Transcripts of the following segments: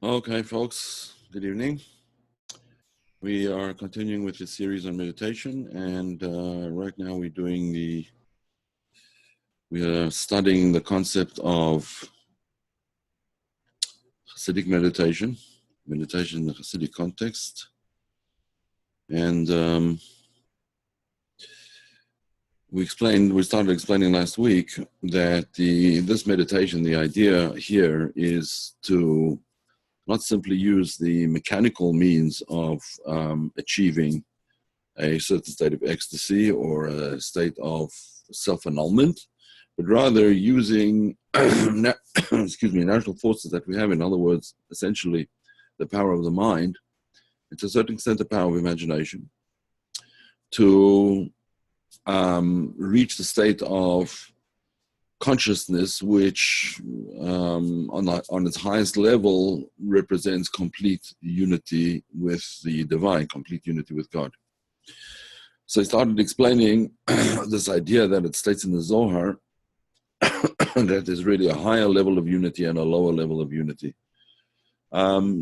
Okay, folks, good evening. We are continuing with the series on meditation, and right now we are studying the concept of Hasidic meditation in the Hasidic context. And we started explaining last week that this meditation, the idea here is to not simply use the mechanical means of achieving a certain state of ecstasy or a state of self-annulment, but rather using natural forces that we have. In other words, essentially the power of the mind, and to a certain extent the power of imagination, to reach the state of consciousness which on its highest level represents complete unity with the divine, complete unity with God. So I started explaining this idea that it states in the Zohar that there's really a higher level of unity and a lower level of unity.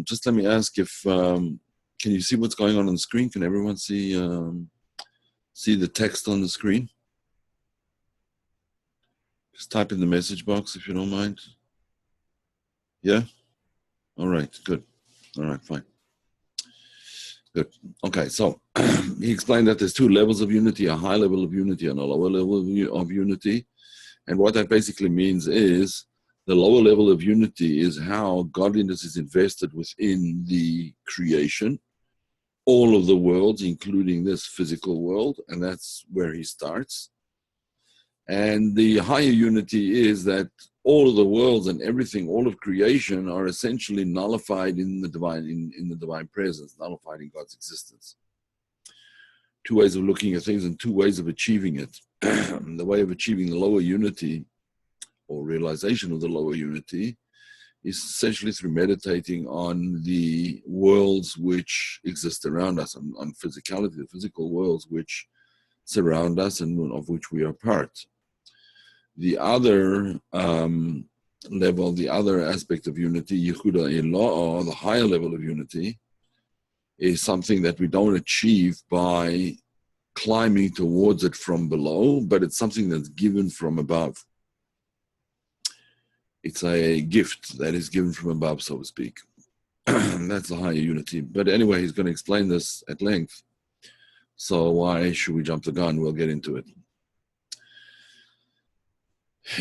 Just let me ask if, can you see what's going on the screen? Can everyone see the text on the screen? Just type in the message box if you don't mind. Yeah? All right, good. All right, fine. Good. Okay, so he explained that there's two levels of unity, a high level of unity and a lower level of unity. And what that basically means is the lower level of unity is how godliness is invested within the creation, all of the worlds, including this physical world, and that's where he starts. And the higher unity is that all of the worlds and everything, all of creation, are essentially nullified in the divine, in the divine presence, nullified in God's existence. Two ways of looking at things and two ways of achieving it. The way of achieving the lower unity or realization of the lower unity is essentially through meditating on the worlds which exist around us, on physicality, the physical worlds which surround us and of which we are part. The other level, the other aspect of unity, Yehuda Elah, or the higher level of unity, is something that we don't achieve by climbing towards it from below, but it's something that's given from above. It's a gift that is given from above, so to speak. That's the higher unity. But anyway, he's going to explain this at length. So why should we jump the gun? We'll get into it.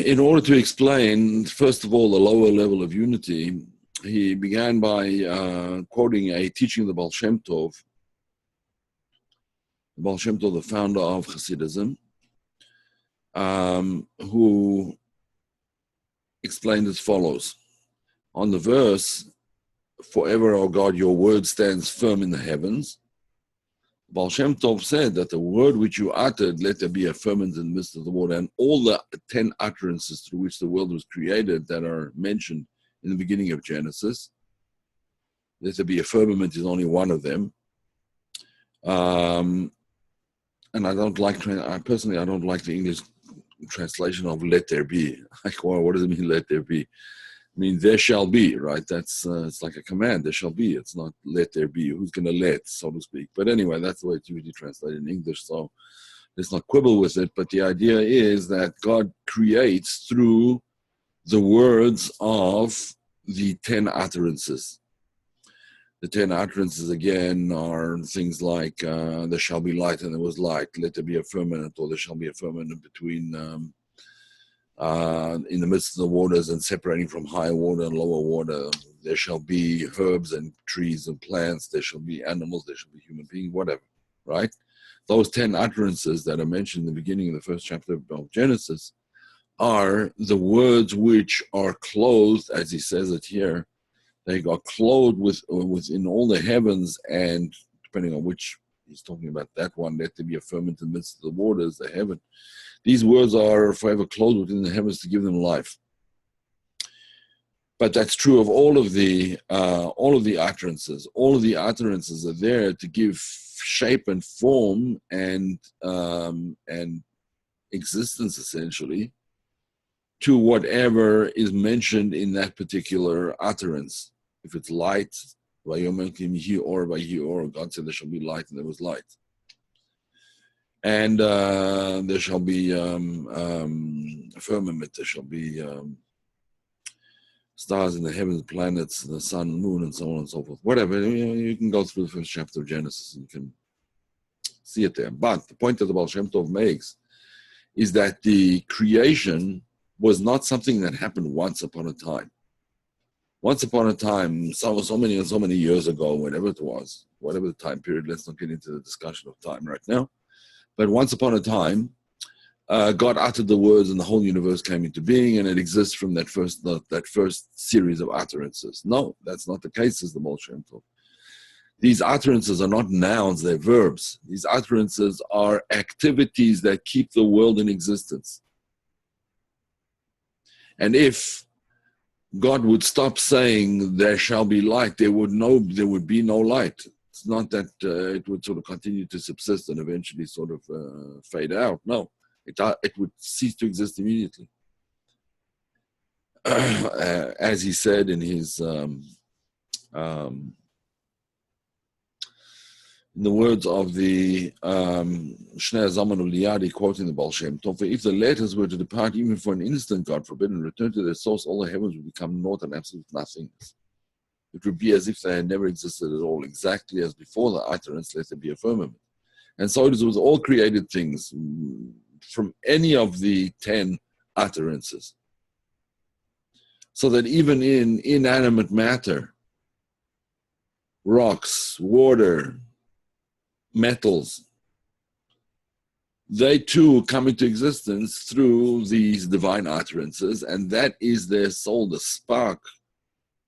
In order to explain, first of all, the lower level of unity, he began by quoting a teaching of the Baal Shem Tov. The Baal Shem Tov, the founder of Hasidism, who explained as follows. On the verse, "Forever, O God, your word stands firm in the heavens," Baal Shem Tov said that the word which you uttered, let there be a firmament in the midst of the water, and all the 10 utterances through which the world was created that are mentioned in the beginning of Genesis, let there be a firmament is only one of them. And I don't like, personally, I don't like the English translation of let there be. Like, well, what does it mean, let there be? I mean, there shall be, right? That's it's like a command, there shall be. It's not let there be. Who's going to let, so to speak? But anyway, that's the way it's usually translated in English, so let's not quibble with it. But the idea is that God creates through the words of the 10 utterances. The 10 utterances, again, are things like there shall be light and there was light, let there be a firmament, or there shall be a firmament between in the midst of the waters and separating from higher water and lower water. There shall be herbs and trees and plants, there shall be animals, there shall be human beings, whatever, right? Those 10 utterances that are mentioned in the beginning of the first chapter of Genesis are the words which are clothed, as he says it here. They are clothed within all the heavens, and depending on which he's talking about, that one, let there be a firmament in the midst of the waters, the heaven. These words are forever clothed within the heavens to give them life. But that's true of all of the utterances. All of the utterances are there to give shape and form and existence, essentially, to whatever is mentioned in that particular utterance. If it's light, or God said there shall be light, and there was light. And there shall be a firmament, there shall be stars in the heavens, planets, the sun, moon, and so on and so forth. Whatever, you can go through the first chapter of Genesis and you can see it there. But the point that the Baal Shem Tov makes is that the creation was not something that happened once upon a time. Once upon a time, so many years ago, whatever it was, whatever the time period, let's not get into the discussion of time right now. But once upon a time, God uttered the words and the whole universe came into being, and it exists from that first series of utterances. No, that's not the case, says the Baal Shem Tov. These utterances are not nouns, they're verbs. These utterances are activities that keep the world in existence. And if God would stop saying, there shall be light, there would be no light. It's not that it would sort of continue to subsist and eventually sort of fade out. No, it would cease to exist immediately. As he said in his, in the words of the Shnei Zaman of Liadi, quoting the Baal Shem Tov, if the letters were to depart even for an instant, God forbid, and return to their source, all the heavens would become naught and absolute nothingness. It would be as if they had never existed at all, exactly as before the utterance, let there be a firmament. And so it is with all created things, from any of the 10 utterances. So that even in inanimate matter, rocks, water, metals, they too come into existence through these divine utterances, and that is their soul, the spark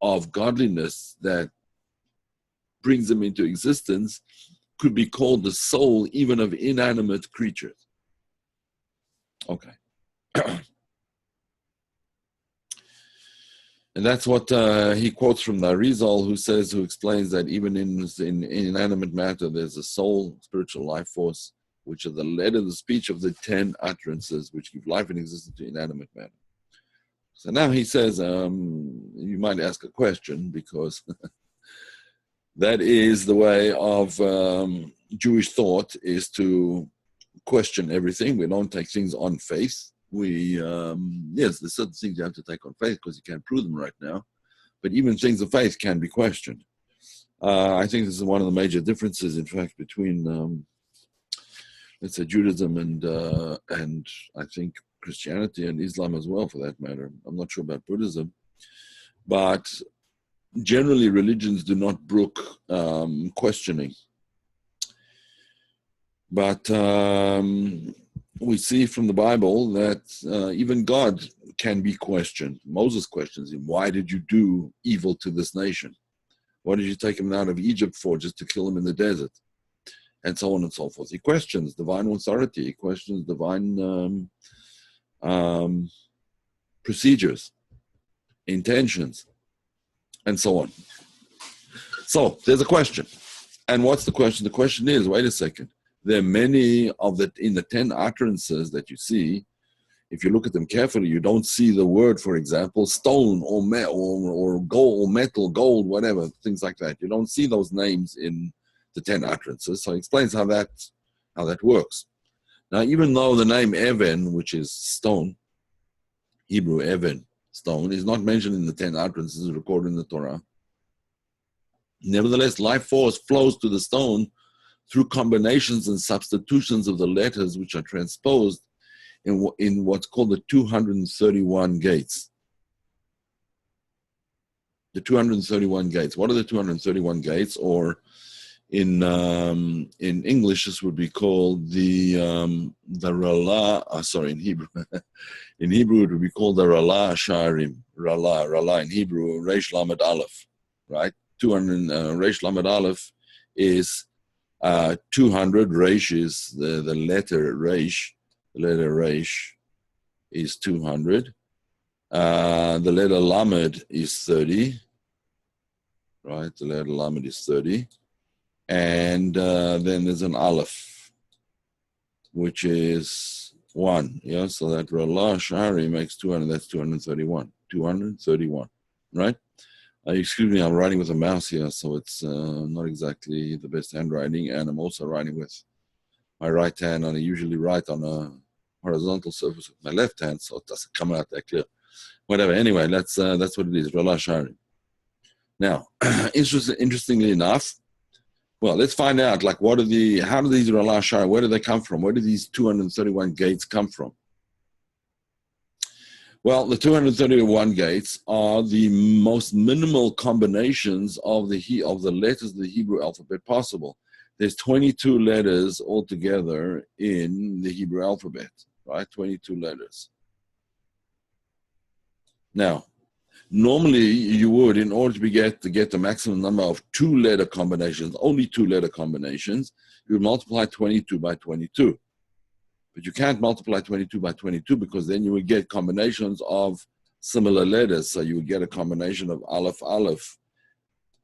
of godliness that brings them into existence, could be called the soul even of inanimate creatures. Okay. And that's what he quotes from the Arizal, who explains that even in inanimate matter, there's a soul, spiritual life force, which are the letter, the speech of the 10 utterances, which give life and existence to inanimate matter. So now he says, you might ask a question, because that is the way of Jewish thought, is to question everything. We don't take things on faith. Yes, there's certain things you have to take on faith because you can't prove them right now, but even things of faith can be questioned. I think this is one of the major differences, in fact, between, let's say, Judaism and I think Christianity and Islam as well, for that matter. I'm not sure about Buddhism, but generally religions do not brook questioning. But we see from the Bible that even God can be questioned. Moses questions him, why did you do evil to this nation? Why did you take him out of Egypt for, just to kill him in the desert? And so on and so forth. He questions divine authority. He questions divine procedures, intentions, and so on. So there's a question. And what's the question? The question is, wait a second. There are many of in the 10 utterances that you see. If you look at them carefully, you don't see the word, for example, stone or gold or metal, gold, whatever, things like that. You don't see those names in the 10 utterances. So he explains how that works. Now, even though the name Even, which is stone, Hebrew Even, stone, is not mentioned in the 10 utterances recorded in the Torah, nevertheless, life force flows to the stone through combinations and substitutions of the letters, which are transposed in what's called the 231 gates. The 231 gates. What are the 231 gates? Or in English, this would be called the Ralah. Sorry, in Hebrew. In Hebrew, it would be called the Ralah Sharim. Ralah in Hebrew, Reish Lamed Aleph. Right? 200 Reish Lamed Aleph is 200. Reish is the letter Reish. The letter Reish is 200. The letter Lamed is 30. Right? The letter Lamed is 30. And then there's an Aleph, which is 1. Yeah, so that Ralah Shari makes 200. That's 231. 231. Right? Excuse me, I'm writing with a mouse here, so it's not exactly the best handwriting, and I'm also writing with my right hand, and I usually write on a horizontal surface with my left hand, so it doesn't come out that clear. Whatever. Anyway, that's what it is. Rolah Shari. Now, interestingly enough, well, let's find out. Like, how do these Rolah Shari? Where do they come from? Where do these 231 gates come from? Well, the 231 gates are the most minimal combinations of the letters of the Hebrew alphabet possible. There's 22 letters altogether in the Hebrew alphabet, right? 22 letters. Now, normally you would, in order to get the maximum number of two-letter combinations, only two-letter combinations, you would multiply 22 by 22. But you can't multiply 22 by 22 because then you would get combinations of similar letters. So you would get a combination of Aleph, Aleph.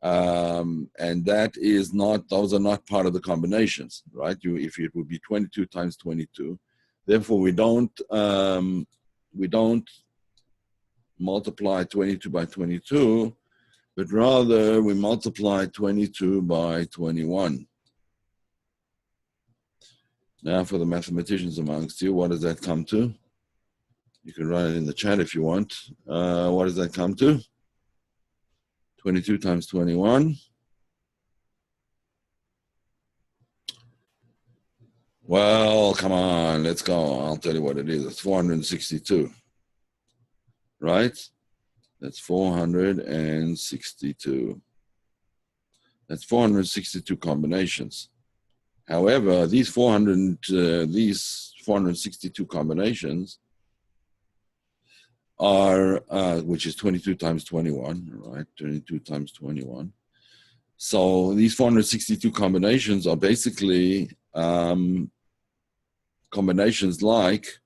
And those are not part of the combinations, right? If it would be 22 times 22. Therefore, we don't multiply 22 by 22, but rather we multiply 22 by 21. Now, for the mathematicians amongst you, what does that come to? You can write it in the chat if you want. What does that come to? 22 times 21. Well, come on, let's go. I'll tell you what it is. It's 462. Right? That's 462. That's 462 combinations. However, these 462 combinations are, which is 22 times 21, right? 22 times 21. So these 462 combinations are basically combinations like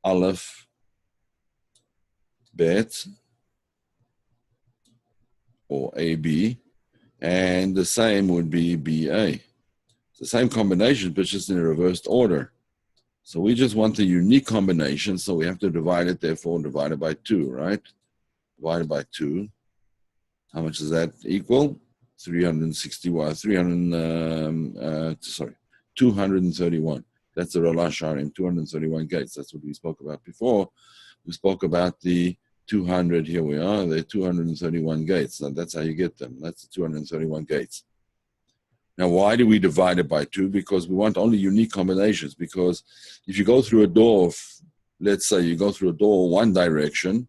Aleph, Bet, or AB, and the same would be BA. It's the same combination, but just in a reversed order. So we just want the unique combination, so we have to divide it, therefore divided by 2, right? Divided by 2. How much does that equal? 231. That's the Rolah Sharim, 231 gates. That's what we spoke about before. We spoke about the 200, here we are, the 231 gates. Now that's how you get them. That's the 231 gates. Now, why do we divide it by 2? Because we want only unique combinations. Because if you go through a door, let's say you go through a door one direction,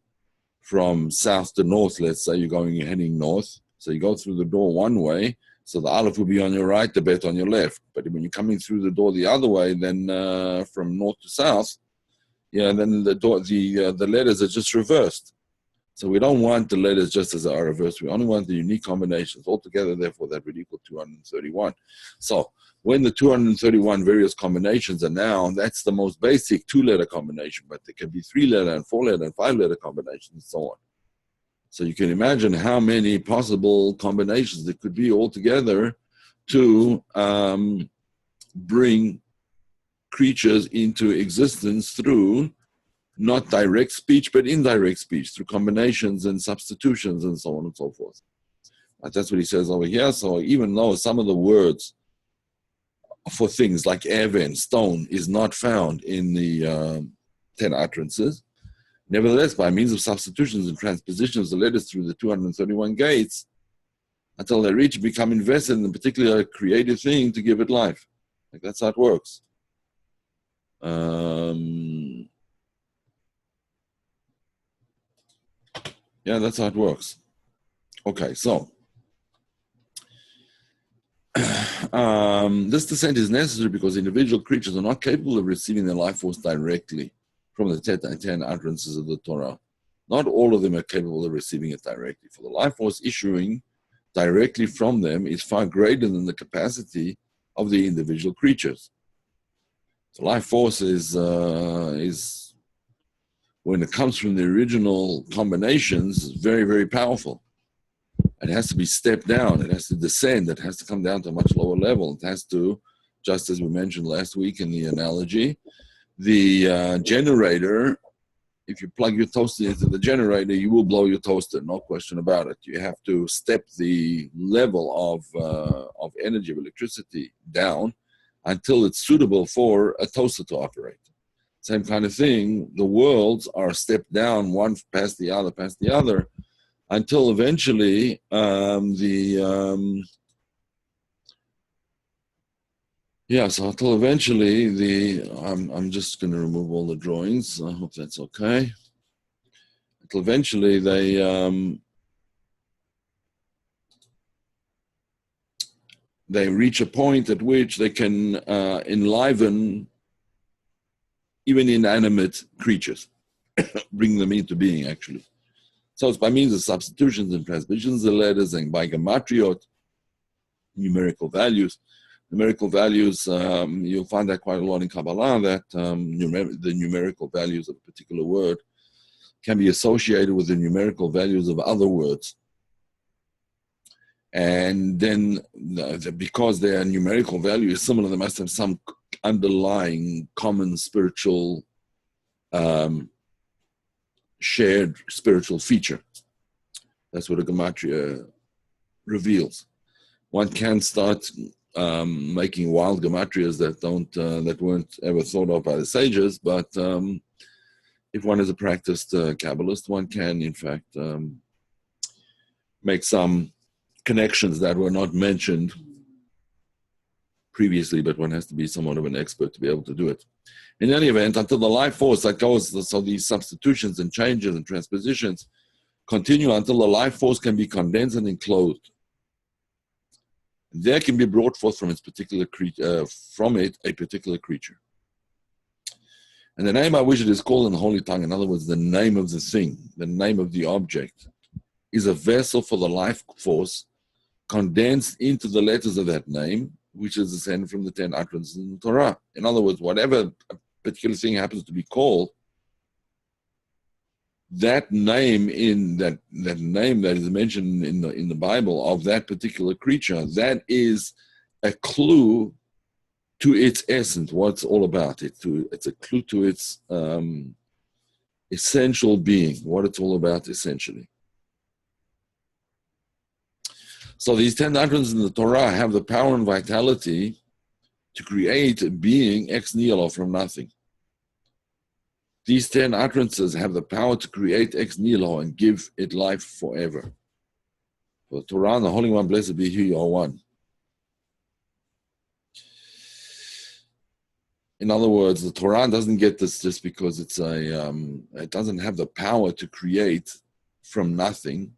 from south to north, let's say you're heading north. So you go through the door one way, so the Aleph will be on your right, the Bet on your left. But when you're coming through the door the other way, then from north to south, then the letters are just reversed. So we don't want the letters just as they are reversed. We only want the unique combinations altogether. Therefore, that would equal 231. So when the 231 various combinations are now, that's the most basic two-letter combination, but there can be 3-letter and 4-letter and 5-letter combinations and so on. So you can imagine how many possible combinations there could be altogether to bring creatures into existence through not direct speech, but indirect speech, through combinations and substitutions and so on and so forth. But that's what he says over here. So even though some of the words for things like Even, stone, is not found in the 10 utterances, nevertheless, by means of substitutions and transpositions, the letters through the 231 gates, until they become invested in a particular creative thing to give it life. Like that's how it works. Yeah, that's how it works. Okay, so this descent is necessary because individual creatures are not capable of receiving their life force directly from the 10 utterances of the Torah. Not all of them are capable of receiving it directly. For the life force issuing directly from them is far greater than the capacity of the individual creatures. The life force is when it comes from the original combinations, very, very powerful. It has to be stepped down. It has to descend. It has to come down to a much lower level. It has to, just as we mentioned last week in the analogy, the generator if you plug your toaster into the generator, you will blow your toaster, no question about it. You have to step the level of energy, of electricity down until it's suitable for a toaster to operate. Same kind of thing, the worlds are stepped down one past the other, until eventually until eventually I'm just going to remove all the drawings. I hope that's okay. Until eventually they reach a point at which they can enliven even inanimate creatures, bring them into being, actually. So it's by means of substitutions and transpositions of letters and by gematriot, numerical values. Numerical values, you'll find that quite a lot in Kabbalah, that the numerical values of a particular word can be associated with the numerical values of other words. And then because their numerical value is similar, they must have some underlying common spiritual, shared spiritual feature. That's what a gematria reveals. One can start making wild gematrias that weren't ever thought of by the sages, but if one is a practiced Kabbalist, one can in fact make some connections that were not mentioned previously, but one has to be somewhat of an expert to be able to do it. In any event, until the life force that goes, so these substitutions and changes and transpositions continue until the life force can be condensed and enclosed. There can be brought forth from its particular a particular creature. And the name by which it is called in the Holy Tongue, in other words, the name of the thing, the name of the object, is a vessel for the life force condensed into the letters of that name, which is descended from the 10 utterances in the Torah. In other words, whatever a particular thing happens to be called, that name that name that is mentioned in the Bible of that particular creature, that is a clue to its essence, what it's all about. It's a clue to its essential being, what it's all about essentially. So these 10 utterances in the Torah have the power and vitality to create a being ex nihilo, from nothing. These 10 utterances have the power to create ex nihilo and give it life forever. For the Torah and the Holy One, blessed be He, are one. In other words, the Torah doesn't get this just because it doesn't have the power to create from nothing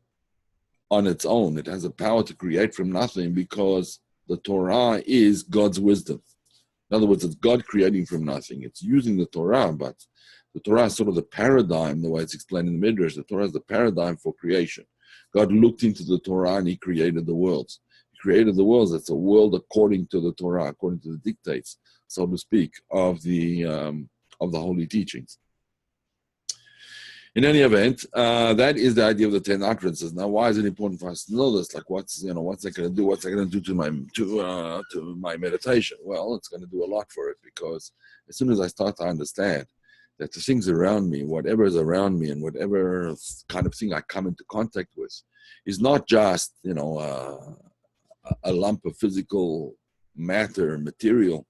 on its own. It has the power to create from nothing because the Torah is God's wisdom. In other words, it's God creating from nothing. It's using the Torah, but the Torah is sort of the paradigm, the way it's explained in the Midrash. The Torah is the paradigm for creation. God looked into the Torah and He created the worlds. He created the worlds. It's a world according to the Torah, according to the dictates, so to speak, of the holy teachings. In any event, that is the idea of the 10 utterances. Now, why is it important for us to know this? Like, what's that going to do? What's that going to do to my meditation? Well, it's going to do a lot for it, because as soon as I start to understand that the things around me, whatever is around me, and whatever kind of thing I come into contact with, is not just a lump of physical matter, material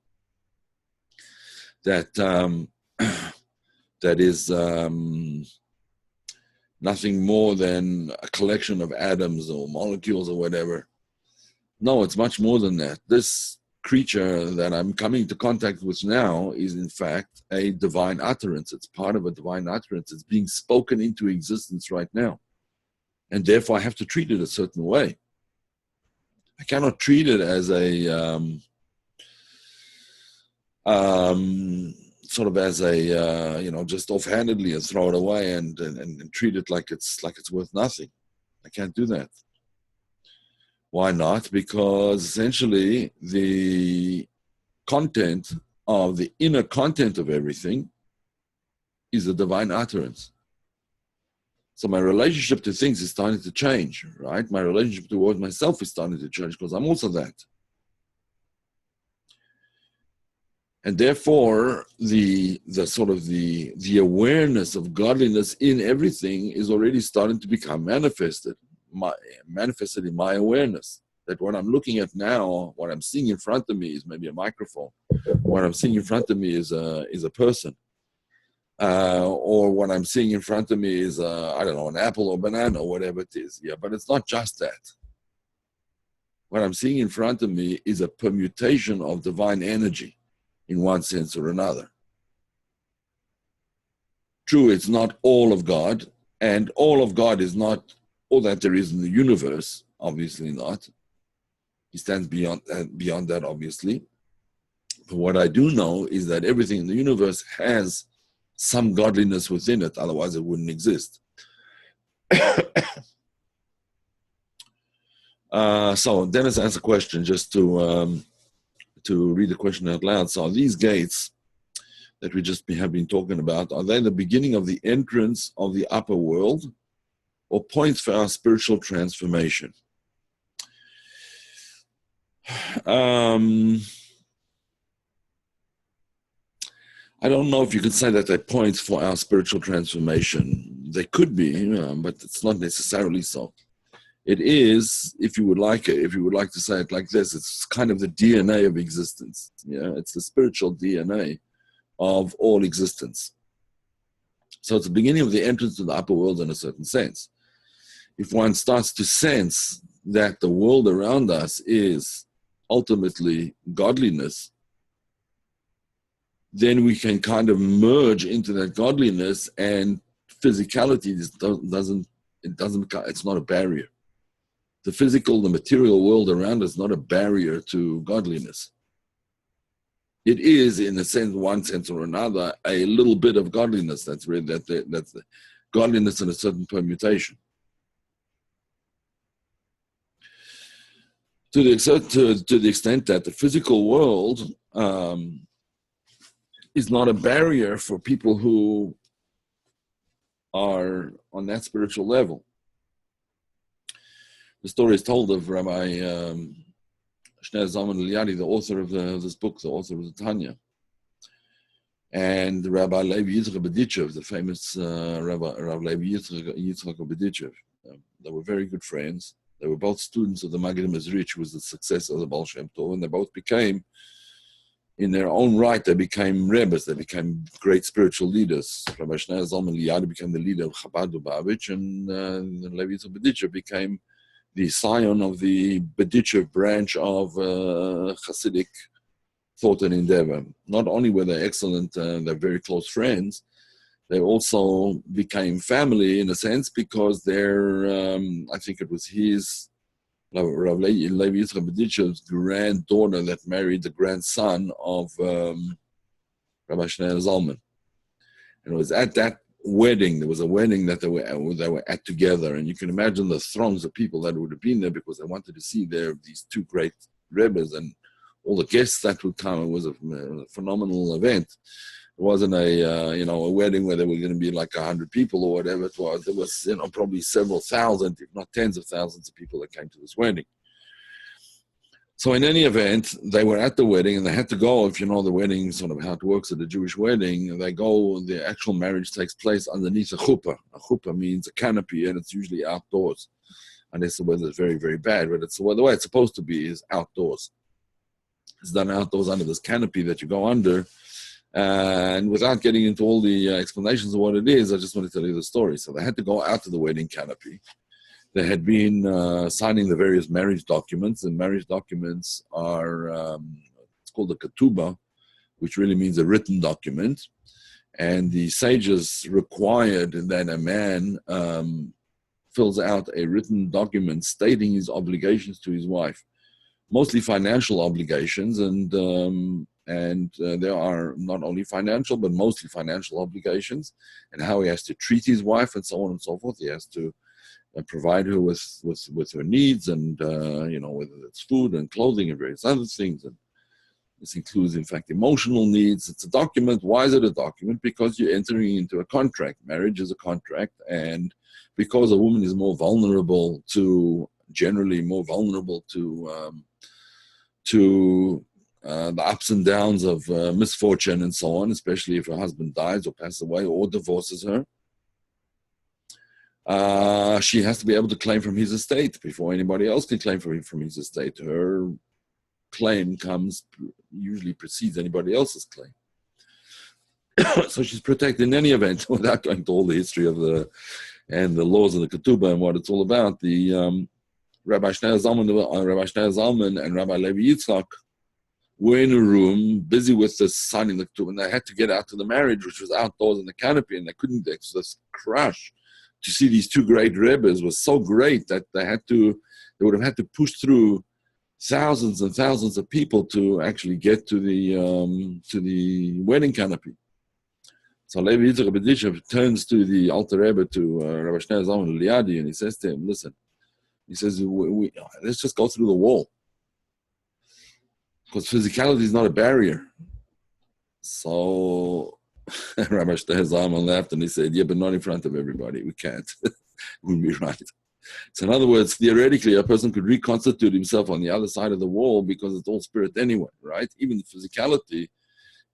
that is nothing more than a collection of atoms or molecules or whatever. No, it's much more than that. This creature that I'm coming into contact with now is in fact a divine utterance. It's part of a divine utterance. It's being spoken into existence right now. And therefore I have to treat it a certain way. I cannot treat it as a just offhandedly and throw it away and treat it like it's worth nothing. I can't do that. Why not? Because essentially the content of the inner content of everything is a divine utterance. So my relationship to things is starting to change, right? My relationship towards myself is starting to change because I'm also that. And therefore, the sort of the awareness of godliness in everything is already starting to become manifested in my awareness. That what I'm looking at now, what I'm seeing in front of me is maybe a microphone. What I'm seeing in front of me is a person. Or what I'm seeing in front of me is, I don't know, an apple or banana or whatever it is. Yeah, but it's not just that. What I'm seeing in front of me is a permutation of divine energy in one sense or another. True, it's not all of God, and all of God is not all that there is in the universe, obviously not. He stands beyond that, obviously. But what I do know is that everything in the universe has some godliness within it, otherwise it wouldn't exist. So Dennis asked a question, just to read the question out loud. So these gates that we just have been talking about, are they the beginning of the entrance of the upper world, or points for our spiritual transformation? I don't know if you could say that they're points for our spiritual transformation. They could be, but it's not necessarily so. It is, if you would like to say it like this, it's kind of the DNA of existence. Yeah, it's the spiritual DNA of all existence. So it's the beginning of the entrance to the upper world in a certain sense. If one starts to sense that the world around us is ultimately godliness, then we can kind of merge into that godliness, and physicality it's not a barrier. The physical, the material world around us is not a barrier to godliness. It is, in a sense, one sense or another, a little bit of godliness. That's the godliness in a certain permutation. To the extent that the physical world is not a barrier for people who are on that spiritual level. The story is told of Rabbi Shneur Zalman Eliade, the author of this book, the author of the Tanya, and Rabbi Levi Yitzchak Berditchev, the famous Rabbi Levi Yitzchak Berditchev. They were very good friends. They were both students of the Maggid Mezrich, who was the successor of the Baal Shem Tov, and they both became, in their own right, they became rebbes. They became great spiritual leaders. Rabbi Shneur Zalman Eliade became the leader of Chabad Lubavitch, and Levi Yitzchak Berditchev became the scion of the Berditchev branch of Hasidic thought and endeavor. Not only were they excellent, they're very close friends, they also became family in a sense, because they're, I think it was Rav Levi Yitzchak Berditchev's granddaughter that married the grandson of Rabbi Shneur Zalman. And it was at that wedding, there was a wedding that they were at together, and you can imagine the throngs of people that would have been there, because they wanted to see these two great rebbes and all the guests that would come. It was a phenomenal event. It wasn't a wedding where there were going to be like 100 people or whatever it was. There was probably several thousand, if not tens of thousands of people that came to this wedding. So in any event, they were at the wedding, and they had to go. If you know the wedding, sort of how it works at a Jewish wedding, they go, the actual marriage takes place underneath a chuppah. A chuppah means a canopy, and it's usually outdoors, unless the weather is very, very bad. But the way it's supposed to be is outdoors. It's done outdoors under this canopy that you go under. And without getting into all the explanations of what it is, I just want to tell you the story. So they had to go out to the wedding canopy. They had been signing the various marriage documents, and marriage documents are, it's called a ketubah, which really means a written document. And the sages required that a man fills out a written document stating his obligations to his wife, mostly financial obligations, and there are not only financial, but mostly financial obligations, and how he has to treat his wife, and so on and so forth. He has to provide her with her needs, and whether it's food and clothing and various other things. And this includes, in fact, emotional needs. It's a document. Why is it a document? Because you're entering into a contract. Marriage is a contract, and because a woman is generally more vulnerable to the ups and downs of misfortune and so on, especially if her husband dies or passes away or divorces her. She has to be able to claim from his estate before anybody else can claim from his estate. Her claim usually precedes anybody else's claim. So she's protected in any event, without going to all the history of the laws of the Ketubah and what it's all about. The Rabbi Shneur Zalman and Rabbi Levi Yitzchak were in a room busy with the signing the Ketubah, and they had to get out to the marriage, which was outdoors in the canopy, and they couldn't. This crush to see these two great rebbes was so great that they would have had to push through thousands and thousands of people to actually get to the wedding canopy. So Levi Yitzchak B'disha turns to the Alter Rebbe, to Rabbi Shneur Zalman Liadi, and he says to him, listen, he says, let's just go through the wall. Because physicality is not a barrier. So Rabbi Shneur Zalman laughed and he said, yeah, but not in front of everybody. We can't. It wouldn't be right. So in other words, theoretically, a person could reconstitute himself on the other side of the wall because it's all spirit anyway, right? Even the physicality,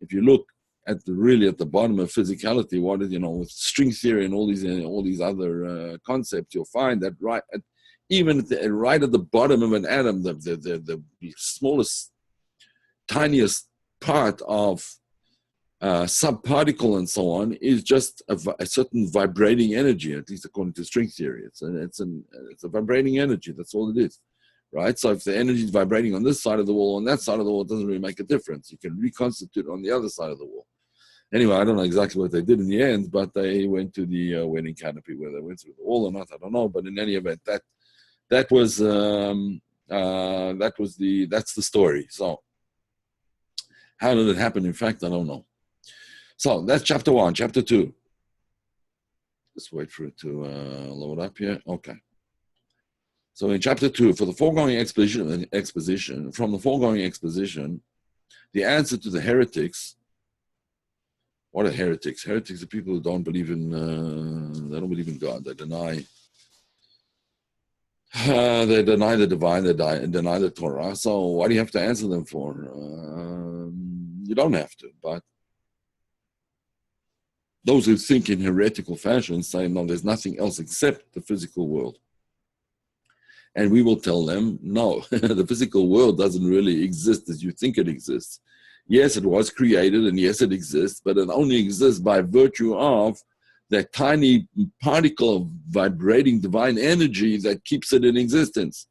if you look at the bottom of physicality, what is, with string theory and all these other concepts, you'll find that right at the bottom of an atom, the smallest, tiniest part of subparticle and so on is just a certain vibrating energy, at least according to string theory. It's a vibrating energy. That's all it is, right? So if the energy is vibrating on this side of the wall, on that side of the wall, it doesn't really make a difference. You can reconstitute on the other side of the wall. Anyway, I don't know exactly what they did in the end, but they went to the wedding canopy. Whether they went through the wall or not, I don't know. But in any event, that's the story. So how did it happen? In fact, I don't know. So that's chapter 1. Chapter 2. Just wait for it to load up here. Okay. So in chapter 2, from the foregoing exposition, the answer to the heretics. What are heretics? Heretics are people who don't believe in God. They deny the divine, they deny the Torah. So what do you have to answer them for? You don't have to, but those who think in heretical fashion say, no, there's nothing else except the physical world. And we will tell them, no, the physical world doesn't really exist as you think it exists. Yes, it was created, and yes, it exists, but it only exists by virtue of that tiny particle of vibrating divine energy that keeps it in existence,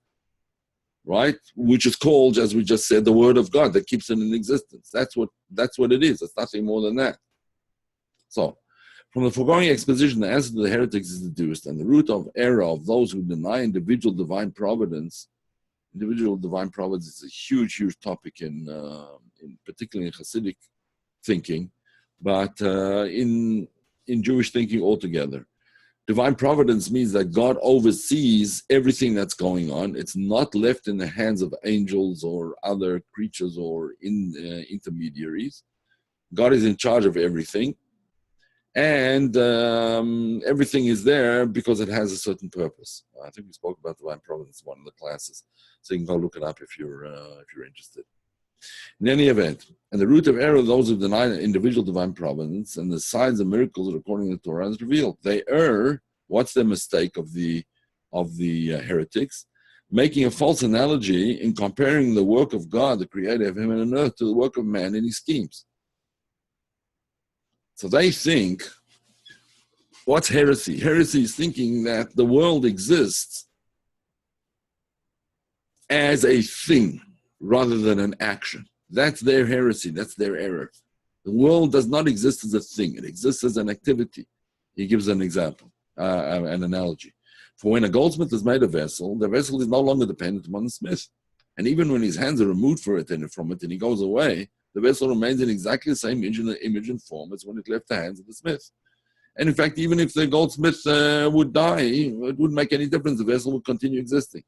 right? Which is called, as we just said, the Word of God that keeps it in existence. That's what it is. It's nothing more than that. So, from the foregoing exposition, the answer to the heretics is deduced, and the root of error of those who deny individual divine providence. Individual divine providence is a huge, huge topic particularly in Hasidic thinking, but in Jewish thinking altogether. Divine providence means that God oversees everything that's going on. It's not left in the hands of angels or other creatures or intermediaries. God is in charge of everything. And everything is there because it has a certain purpose. I think we spoke about divine providence in one of the classes, so you can go look it up if you're interested. In any event, and the root of error of those who deny individual divine providence and the signs and miracles that according to the Torah is revealed. They err. What's the mistake of the heretics? Making a false analogy in comparing the work of God, the creator of heaven and earth, to the work of man and his schemes. So they think, what's heresy? Heresy is thinking that the world exists as a thing rather than an action. That's their heresy. That's their error. The world does not exist as a thing. It exists as an activity. He gives an example, an analogy. For when a goldsmith has made a vessel, the vessel is no longer dependent upon the smith. And even when his hands are removed from it and he goes away, the vessel remains in exactly the same image and form as when it left the hands of the smith. And in fact, even if the goldsmith would die, it wouldn't make any difference. The vessel would continue existing.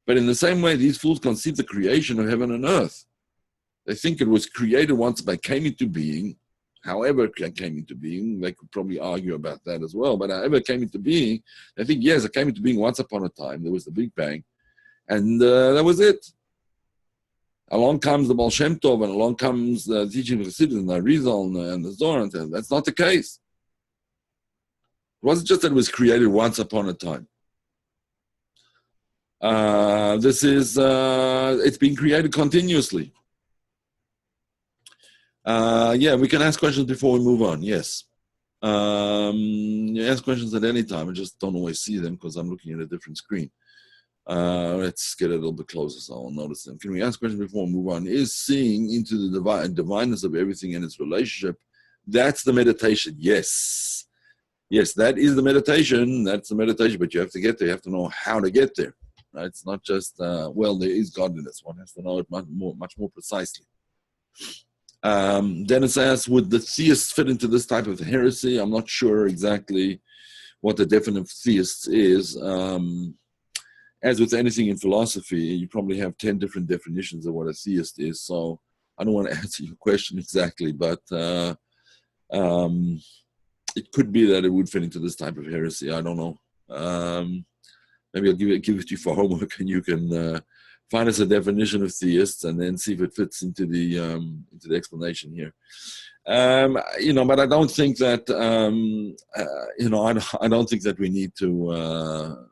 But in the same way, these fools conceive the creation of heaven and earth. They think it was created once but came into being. However it came into being, they could probably argue about that as well. But however it came into being, they think, yes, it came into being once upon a time. There was the Big Bang. And that was it. Along comes the Baal Shem Tov, and along comes the teaching of the Chassidus and the Arizal and the Zohar, and that's not the case. It wasn't just that it was created once upon a time. It's being created continuously. We can ask questions before we move on, yes. You ask questions at any time. I just don't always see them because I'm looking at a different screen. Let's get a little bit closer so I'll notice them. Can we ask questions before we move on? Is seeing into the divineness of everything and its relationship, that's the meditation? Yes. Yes, that is the meditation. That's the meditation, but you have to get there. You have to know how to get there. Right? It's not just, there is godliness. One has to know it much more precisely. Dennis asks, would the theists fit into this type of heresy? I'm not sure exactly what the definition of theists is. As with anything in philosophy, you probably have 10 different definitions of what a theist is. So I don't want to answer your question exactly, but it could be that it would fit into this type of heresy. I don't know. Maybe I'll give it to you for homework, and you can find us a definition of theists and then see if it fits into the explanation here. But I don't think that I don't think that we need to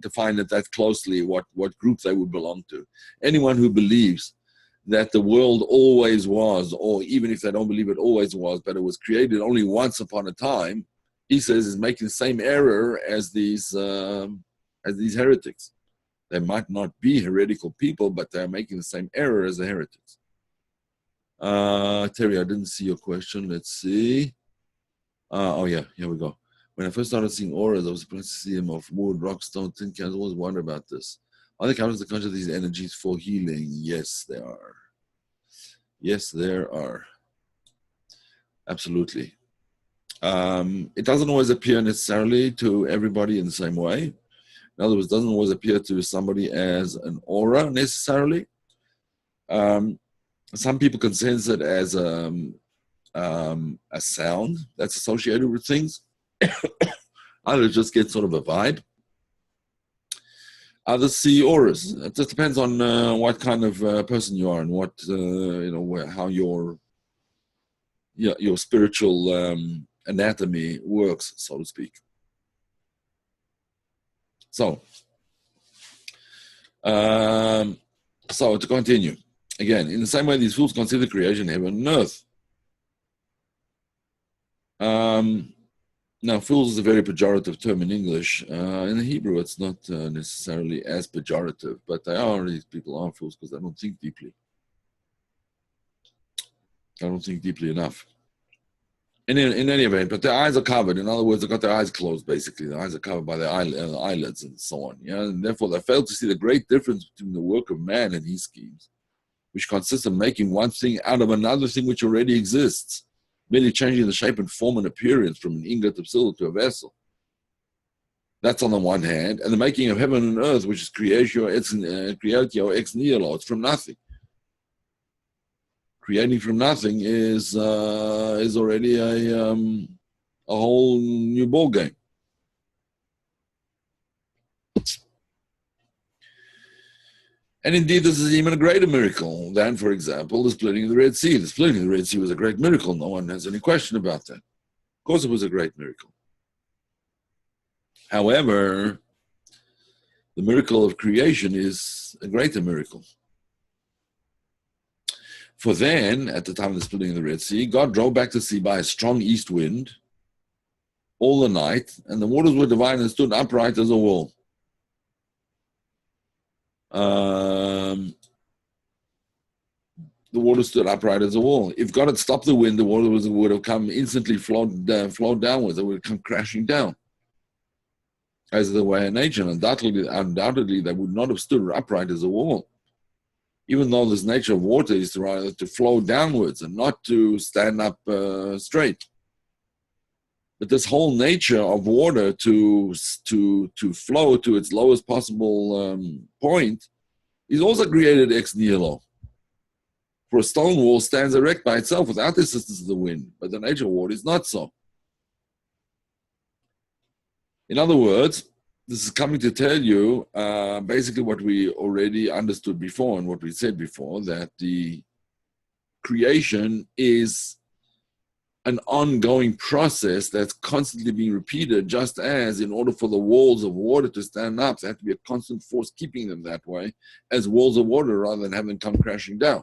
define it that closely what group they would belong to. Anyone who believes that the world always was, or even if they don't believe it always was, but it was created only once upon a time, he says is making the same error as these heretics. They might not be heretical people, but they're making the same error as the heretics. Terry, I didn't see your question. Let's see. Here we go. When I first started seeing auras, I was surprised to see them of wood, rock, stone, tin cans. I always wonder about this. Are they counters the conscious of these energies for healing? Yes, they are. Yes, there are. Absolutely. It doesn't always appear necessarily to everybody in the same way. In other words, it doesn't always appear to somebody as an aura necessarily. Some people can sense it as a sound that's associated with things. Others just get sort of a vibe. Others see auras. It just depends on what kind of person you are and what how your spiritual anatomy works, so to speak. So to continue, again, in the same way these fools consider creation heaven and earth. Now, fools is a very pejorative term in English. In the Hebrew, it's not necessarily as pejorative, but these people are fools because they don't think deeply. I don't think deeply enough. In any event, but their eyes are covered. In other words, they've got their eyes closed, basically. Their eyes are covered by their eyelids and so on. And therefore, they fail to see the great difference between the work of man and his schemes, which consists of making one thing out of another thing which already exists, merely changing the shape and form and appearance from an ingot of silver to a vessel. That's on the one hand. And the making of heaven and earth, which is creatio ex nihilo, it's from nothing. Creating from nothing is already a whole new ball game. And indeed, this is even a greater miracle than, for example, the splitting of the Red Sea. The splitting of the Red Sea was a great miracle. No one has any question about that. Of course, it was a great miracle. However, the miracle of creation is a greater miracle. For then, at the time of the splitting of the Red Sea, God drove back the sea by a strong east wind all the night, and the waters were divided and stood upright as a wall. The water stood upright as a wall. If God had stopped the wind, the water would have come instantly flowed downwards. It would have come crashing down, as the way of nature. Undoubtedly, they would not have stood upright as a wall. Even though this nature of water is to flow downwards and not to stand up straight. But this whole nature of water to flow to its lowest possible point is also created ex nihilo. For a stone wall stands erect by itself without the assistance of the wind, but the nature of water is not so. In other words, this is coming to tell you basically what we already understood before and what we said before, that the creation is an ongoing process that's constantly being repeated, just as in order for the walls of water to stand up, there had to be a constant force keeping them that way as walls of water rather than having them come crashing down.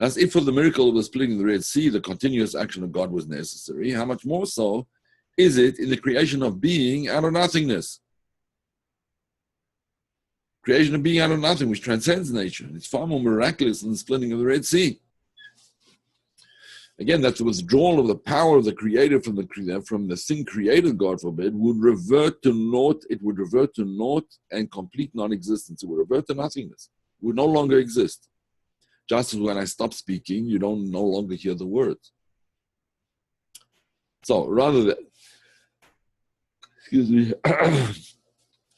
As if for the miracle of the splitting of the Red Sea, the continuous action of God was necessary, how much more so is it in the creation of being out of nothingness? Creation of being out of nothing, which transcends nature. It's far more miraculous than the splitting of the Red Sea. Again, that's the withdrawal of the power of the Creator from the thing created, God forbid, would revert to naught. It would revert to naught and complete non-existence. It would revert to nothingness. It would no longer exist. Just as when I stop speaking, you don't no longer hear the words. So rather than,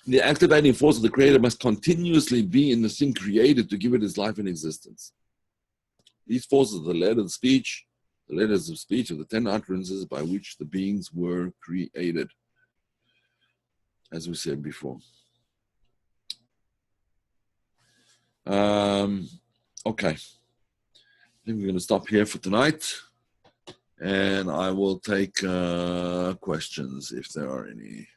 the activating force of the Creator must continuously be in the thing created to give it its life and existence. These forces are the letters of speech of the 10 utterances by which the beings were created, as we said before. Okay. I think we're going to stop here for tonight, and I will take questions if there are any.